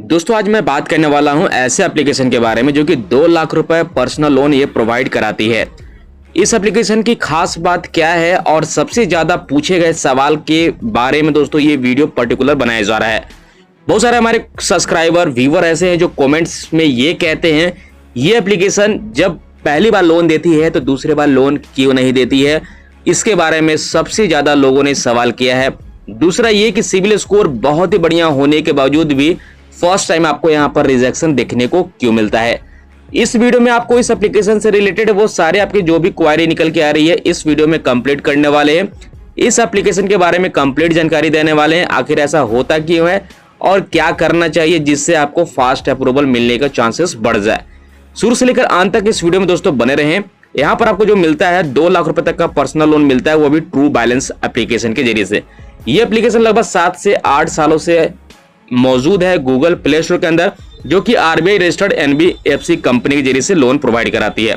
दोस्तों आज मैं बात करने वाला हूं ऐसे एप्लीकेशन के बारे में जो कि 2 लाख रुपए पर्सनल लोन ये प्रोवाइड कराती है। इस एप्लीकेशन की खास बात क्या है और सबसे ज्यादा पूछे गए सवाल के बारे में दोस्तों ये वीडियो पर्टिकुलर बनाया जा रहा है। बहुत सारे हमारे सब्सक्राइबर व्यूअर ऐसे हैं जो कमेंट्स में ये कहते हैं ये एप्लीकेशन जब पहली बार लोन देती है तो दूसरी बार लोन क्यों नहीं देती है। इसके बारे में सबसे ज्यादा लोगों ने सवाल किया है। दूसरा ये कि सिविल स्कोर बहुत ही बढ़िया होने के बावजूद भी फर्स्ट टाइम आपको यहां पर रिजेक्शन देखने को क्यों मिलता है। इस वीडियो में आपको इस एप्लीकेशन से रिलेटेड वो सारे आपके जो भी क्वेरी निकल के आ रही है इस वीडियो में कंप्लीट करने वाले हैं। इस एप्लीकेशन के बारे में कंप्लीट जानकारी देने वाले हैं, आखिर ऐसा होता क्यों है और क्या करना चाहिए जिससे आपको फास्ट अप्रूवल मिलने का चांसेस बढ़ जाए। शुरू से लेकर अंत तक इस वीडियो में दोस्तों बने रहें। यहाँ पर आपको जो मिलता है 2 लाख रुपए तक का पर्सनल लोन मिलता है, वो भी ट्रू बैलेंस एप्लीकेशन के जरिए से। ये एप्लीकेशन लगभग 7 से 8 सालों से मौजूद है गूगल प्ले स्टोर के अंदर, जो कि आरबीआई रजिस्टर्ड एनबीएफसी कंपनी के जरिए से लोन प्रोवाइड कराती है।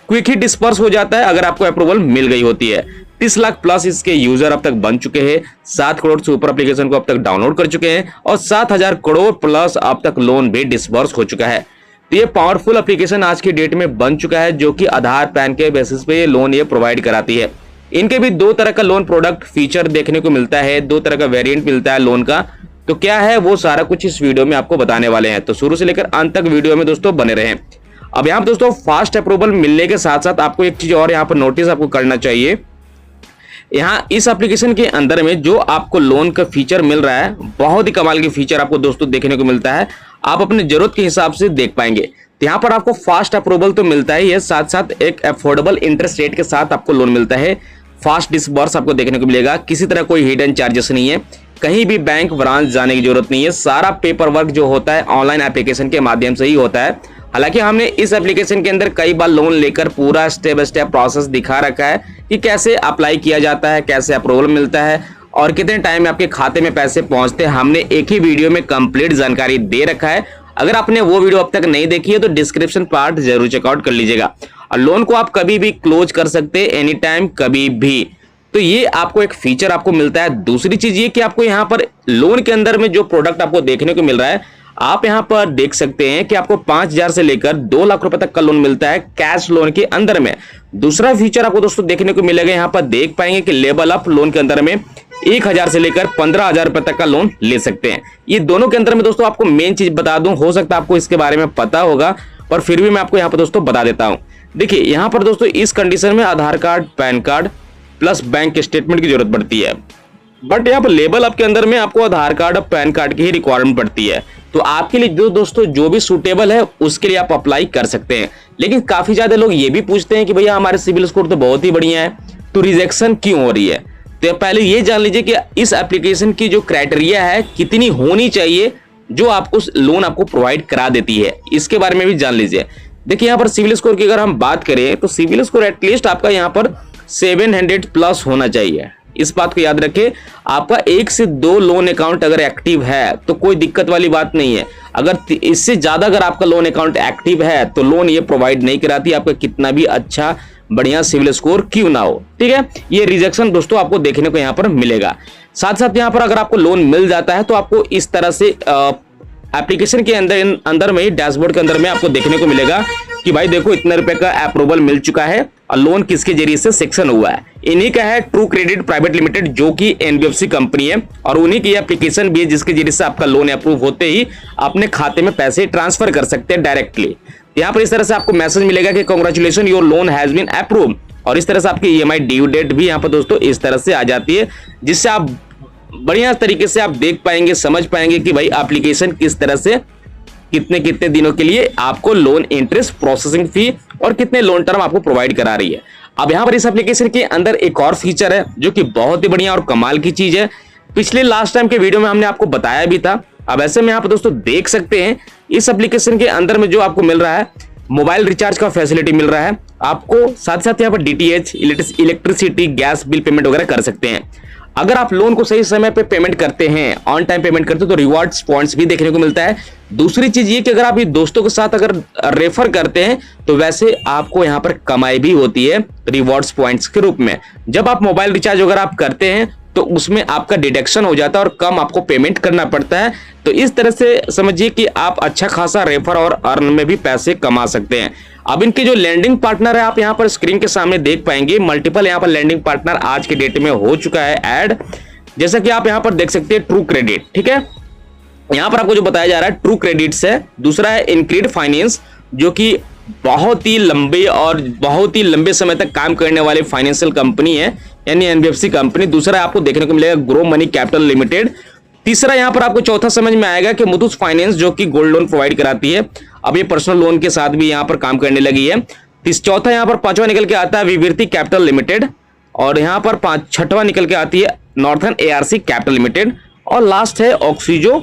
क्विक ही डिस्पर्स हो जाता है अगर आपको अप्रूवल मिल गई होती है। 30 लाख प्लस इसके यूजर अब तक बन चुके हैं, 7 करोड़ से ऊपर एप्लीकेशन को अब तक डाउनलोड कर चुके हैं और 7,000 करोड़ प्लस अब तक लोन भी डिस्पर्स हो चुका है। तो ये पावरफुल एप्लीकेशन आज की डेट में बन चुका है जो कि आधार पैन के बेसिस पे ये लोन ये प्रोवाइड कराती है। इनके भी 2 तरह का लोन प्रोडक्ट फीचर देखने को मिलता है, 2 तरह का वेरिएंट मिलता है लोन का। तो क्या है वो सारा कुछ इस वीडियो में आपको बताने वाले हैं, तो शुरू से लेकर अंत तक वीडियो में दोस्तों बने रहें। अब यहाँ पर दोस्तों फास्ट अप्रूवल मिलने के साथ साथ आपको एक चीज और यहाँ पर नोटिस आपको करना चाहिए। यहाँ इस एप्लीकेशन के अंदर में जो आपको लोन का फीचर मिल रहा है बहुत ही कमाल के फीचर आपको दोस्तों देखने को मिलता है। आप अपने जरूरत के हिसाब से देख पाएंगे। तो यहाँ पर आपको फास्ट अप्रूवल तो मिलता है, ये साथ साथ एक अफोर्डेबल इंटरेस्ट रेट के साथ आपको लोन मिलता है। फास्ट डिसबर्स आपको देखने को मिलेगा, किसी तरह कोई हिडन चार्जेस नहीं है, कहीं भी बैंक ब्रांच जाने की जरूरत नहीं है। सारा पेपर वर्क जो होता है ऑनलाइन एप्लीकेशन के माध्यम से ही होता है। हालांकि हमने इस एप्लीकेशन के अंदर कई बार लोन लेकर पूरा स्टेप बाय स्टेप प्रोसेस दिखा रखा है कि कैसे अप्लाई किया जाता है, कैसे अप्रूवल मिलता है और कितने टाइम में आपके खाते में पैसे पहुंचते हैं। हमने एक ही वीडियो में कंप्लीट जानकारी दे रखा है। अगर आपने वो वीडियो अब तक नहीं देखी है तो डिस्क्रिप्शन पार्ट जरूर चेकआउट कर लीजिएगा। और लोन को आप कभी भी क्लोज कर सकते हैं, एनी टाइम, कभी भी। तो ये आपको एक फीचर आपको मिलता है। दूसरी चीज ये कि आपको यहाँ पर लोन के अंदर में जो प्रोडक्ट आपको देखने को मिल रहा है, आप यहाँ पर देख सकते हैं कि आपको 5,000 से लेकर 2 लाख रुपए तक का लोन मिलता है कैश लोन के अंदर में। दूसरा फीचर आपको दोस्तों देखने को मिलेगा, यहाँ पर देख पाएंगे कि लेवल अप लोन के अंदर में 1,000 से लेकर 15,000 रुपए तक का लोन ले सकते हैं। ये दोनों के अंदर में दोस्तों आपको मेन चीज बता दूं, हो सकता है आपको इसके बारे में पता होगा पर फिर भी मैं आपको यहाँ पर दोस्तों बता देता हूँ। देखिए यहाँ पर दोस्तों इस कंडीशन में Aadhaar card, PAN card plus bank statement की जरूरत पड़ती है। बट यहाँ पर लेवल अप के अंदर में आपको आधार कार्ड और पैन कार्ड की ही रिक्वायरमेंट पड़ती है। तो आपके लिए जो दोस्तों जो भी सूटेबल है उसके लिए आप अप्लाई कर सकते हैं। लेकिन काफी ज्यादा लोग ये भी पूछते हैं कि भैया हमारे सिविल स्कोर तो बहुत ही बढ़िया है, तो रिजेक्शन क्यों हो रही है। तो पहले ये जान लीजिए कि इस एप्लीकेशन की जो क्राइटेरिया है कितनी होनी चाहिए जो आपको लोन आपको प्रोवाइड करा देती है, इसके बारे में भी जान लीजिए। देखिए यहाँ पर सिविल स्कोर की अगर हम बात करें तो सिविल स्कोर एटलीस्ट आपका यहाँ पर 700 प्लस होना चाहिए। इस बात को याद रखें, आपका 1 से 2 लोन अकाउंट अगर एक्टिव है तो कोई दिक्कत वाली बात नहीं है। अगर इससे ज्यादा अगर आपका लोन अकाउंट एक्टिव है तो लोन ये प्रोवाइड नहीं कराती, आपका कितना भी अच्छा बढ़िया सिविल स्कोर क्यों ना हो। ठीक है, ये रिजेक्शन दोस्तों आपको देखने को यहाँ पर मिलेगा। साथ साथ यहाँ पर अगर आपको लोन मिल जाता है तो आपको इस तरह से एप्लीकेशन के अंदर में ही डैशबोर्ड के अंदर में आपको देखने को मिलेगा कि भाई देखो इतने रुपए का अप्रूवल मिल चुका है और लोन किसके जरिए से सेक्शन हुआ है। इन्हीं का है ट्रू क्रेडिट प्राइवेट लिमिटेड जो कि एनबीएफसी कंपनी है और उन्हीं की एप्लीकेशन भी है जिसके जरिए से आपका लोन अप्रूव होते ही अपने खाते में पैसे ट्रांसफर कर सकते हैं डायरेक्टली। यहाँ पर इस तरह से आपको मैसेज मिलेगा कि congratulation your loan has been approved और इस तरह से आपकी ईएमआई ड्यू डेट भी यहाँ पर दोस्तों इस तरह से आ जाती है, जिससे आप बढ़िया तरीके से आप देख पाएंगे, समझ पाएंगे कि भाई एप्लीकेशन किस तरह से कितने कितने दिनों के लिए आपको लोन इंटरेस्ट प्रोसेसिंग फी और कितने लोन टर्म आपको प्रोवाइड करा रही है। अब यहाँ पर इस एप्लीकेशन के अंदर एक और फीचर है जो कि बहुत ही बढ़िया और कमाल की चीज है। पिछले लास्ट टाइम के वीडियो में हमने आपको बताया भी था। अब ऐसे में यहाँ पर दोस्तों देख सकते हैं इस एप्लीकेशन के अंदर में जो आपको मिल रहा है मोबाइल रिचार्ज का फैसिलिटी मिल रहा है आपको, साथ साथ यहाँ पर DTH, electricity, gas bill payment वगैरह कर सकते हैं। अगर आप लोन को सही समय पे पेमेंट करते हैं, ऑन टाइम पेमेंट करते हो, तो रिवॉर्ड्स पॉइंट्स भी देखने को मिलता है। दूसरी चीज ये कि अगर आप ये दोस्तों के साथ अगर रेफर करते हैं तो वैसे आपको यहाँ पर कमाई भी होती है रिवॉर्ड्स पॉइंट्स के रूप में। जब आप मोबाइल रिचार्ज अगर आप करते हैं तो उसमें आपका डिडक्शन हो जाता है और कम आपको पेमेंट करना पड़ता है। तो इस तरह से समझिए कि आप अच्छा खासा रेफर और अर्न में भी पैसे कमा सकते हैं। अब इनके जो लैंडिंग पार्टनर है आप यहाँ पर स्क्रीन के सामने देख पाएंगे, मल्टीपल यहाँ पर लैंडिंग पार्टनर आज के डेट में हो चुका है ऐड। जैसा कि आप यहाँ पर देख सकते हैं ट्रू क्रेडिट, ठीक है, यहाँ पर आपको जो बताया जा रहा है ट्रू क्रेडिट्स है। दूसरा है इनक्रीड फाइनेंस, जो कि बहुत ही लंबे और बहुत ही लंबे समय तक काम करने वाली फाइनेंशियल कंपनी है, यानी एनबीएफसी कंपनी। दूसरा आपको देखने को मिलेगा ग्रो मनी कैपिटल लिमिटेड। तीसरा यहाँ पर आपको चौथा समझ में आएगा कि मुथूट फाइनेंस, जो कि गोल्ड लोन प्रोवाइड कराती है, अब ये पर्सनल लोन के साथ भी यहाँ पर काम करने लगी है। चौथा यहाँ पर पांचवा निकल के आता है विविर्ति कैपिटल लिमिटेड, और यहाँ पर छठवा निकल के आती है नॉर्थन एआरसी कैपिटल लिमिटेड, और लास्ट है ऑक्सीजो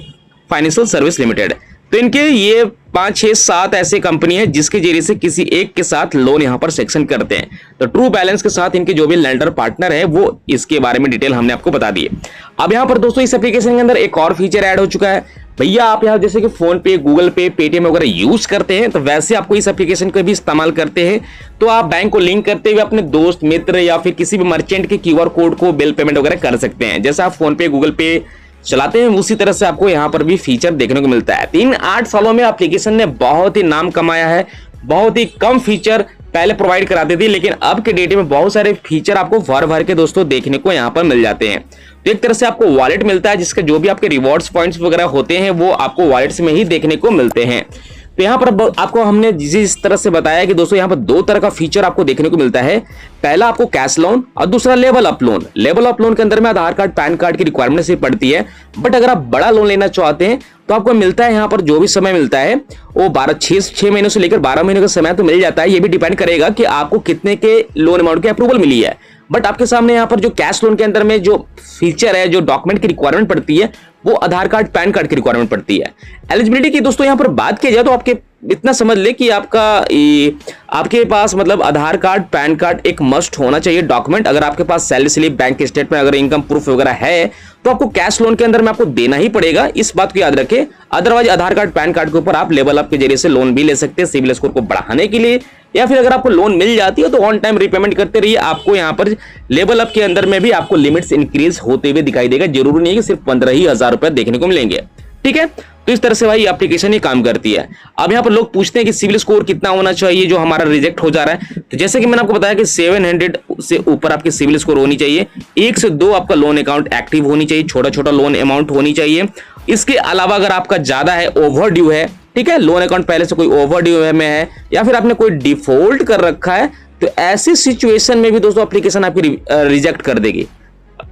फाइनेंशियल सर्विस लिमिटेड। तो इनके ये 5, 6, 7 ऐसे कंपनी है जिसके जरिए से किसी एक के साथ लोन यहाँ पर सेक्शन करते हैं। तो ट्रू बैलेंस के साथ इनके जो भी लेंडर पार्टनर है वो इसके बारे में डिटेल हमने आपको बता दी है। अब यहाँ पर दोस्तों इस एप्लीकेशन के अंदर एक और फीचर ऐड हो चुका है। भैया आप यहाँ जैसे कि फोन पे, गूगल पे, पेटीएम वगैरह यूज करते हैं, तो वैसे आपको इस एप्लीकेशन को भी इस्तेमाल करते हैं तो आप बैंक को लिंक करते हुए अपने दोस्त मित्र या फिर किसी भी मर्चेंट के क्यूआर कोड को बिल पेमेंट वगैरह कर सकते हैं। जैसे आप फोन पे, गूगल पे चलाते हैं उसी तरह से आपको यहाँ पर भी फीचर देखने को मिलता है। 3-8 सालों में एप्लीकेशन ने बहुत ही नाम कमाया है। बहुत ही कम फीचर पहले प्रोवाइड कराती थी, लेकिन अब के डेट में बहुत सारे फीचर आपको भर भर के दोस्तों देखने को यहाँ पर मिल जाते हैं। तो एक तरह से आपको वॉलेट मिलता है जिसके जो भी आपके रिवॉर्ड्स पॉइंट्स वगैरह होते हैं वो आपको वॉलेट्स में ही देखने को मिलते हैं। तो यहाँ पर आपको हमने जिस तरह से बताया कि दोस्तों यहाँ पर 2 तरह का फीचर आपको देखने को मिलता है। पहला आपको कैश लोन और दूसरा level up loan. Level up loan के अंदर में आधार कार्ड, पैन कार्ड की रिक्वायरमेंट से पड़ती है, बट अगर आप बड़ा लोन लेना चाहते हैं तो आपको मिलता है यहाँ पर जो भी समय मिलता है वो 6 महीनों से लेकर 12 महीनों का समय तो मिल जाता है। ये भी डिपेंड करेगा कि आपको कितने के लोन अमाउंट की अप्रूवल मिली है। बट आपके सामने यहाँ पर जो कैश लोन के अंदर में जो फीचर है, जो डॉक्यूमेंट की रिक्वायरमेंट पड़ती है वो आधार कार्ड, पैन कार्ड की रिक्वायरमेंट पड़ती है। एलिजिबिलिटी की दोस्तों यहाँ पर बात की जाए तो आपके इतना समझ ले कि आपके पास मतलब आधार कार्ड, पैन कार्ड एक मस्ट होना चाहिए डॉक्यूमेंट। अगर आपके पास सैलरी स्लिप, बैंक स्टेटमेंट, अगर इनकम प्रूफ वगैरह है तो आपको कैश लोन के अंदर में आपको देना ही पड़ेगा, इस बात को याद रखें। अदरवाइज आधार कार्ड, पैन कार्ड के ऊपर आप लेवल अप के जरिए से लोन भी ले सकते हैं सिविल स्कोर को बढ़ाने के लिए, या फिर अगर आपको लोन मिल जाती है तो ऑन टाइम रीपेमेंट करते रहिए। आपको यहाँ पर लेवल अप के अंदर में भी आपको लिमिट्स इंक्रीज होते हुए दिखाई देगा। जरूरी नहीं है कि सिर्फ 15,000 रुपए देखने को मिलेंगे, ठीक है। तो इस तरह से भाई एप्लीकेशन ही काम करती है। अब यहाँ पर लोग पूछते हैं कि सिविल स्कोर कितना होना चाहिए जो हमारा रिजेक्ट हो जा रहा है। तो जैसे कि मैंने आपको बताया कि 700 से ऊपर आपकी सिविल स्कोर होनी चाहिए। 1 से 2 आपका लोन अकाउंट एक्टिव होनी चाहिए, छोटा छोटा लोन अमाउंट होनी चाहिए। इसके अलावा अगर आपका ज्यादा है, ओवर ड्यू है, ठीक है, लोन अकाउंट पहले से कोई ओवर ड्यू में है या फिर आपने कोई डिफॉल्ट कर रखा है, तो ऐसी सिचुएशन में भी दोस्तों एप्लीकेशन आपकी रिजेक्ट कर देगी।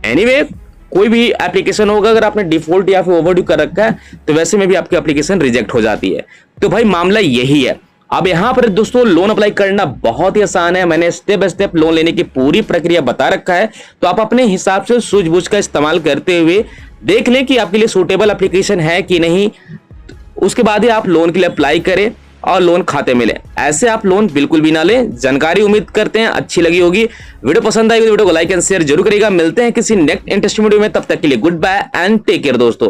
एनीवे कोई भी एप्लीकेशन होगा अगर आपने डिफॉल्ट या फिर ओवरड्यू कर रखा है तो वैसे में भी आपकी एप्लीकेशन रिजेक्ट हो जाती है। तो भाई मामला यही है। अब यहाँ पर दोस्तों लोन अप्लाई करना बहुत ही आसान है। मैंने स्टेप बाय स्टेप लोन लेने की पूरी प्रक्रिया बता रखा है, तो आप अपने हिसाब से सूझबूझ का इस्तेमाल करते हुए देख लें कि आपके लिए सूटेबल एप्लीकेशन है कि नहीं। उसके बाद ही आप लोन के लिए अप्लाई करें और लोन खाते में लें। ऐसे आप लोन बिल्कुल भी ना लें। जानकारी उम्मीद करते हैं अच्छी लगी होगी। वीडियो पसंद आई तो वीडियो को लाइक एंड शेयर जरूर करिएगा। मिलते हैं किसी नेक्स्ट इंटरेस्टिंग वीडियो में, तब तक के लिए goodbye and take care दोस्तों।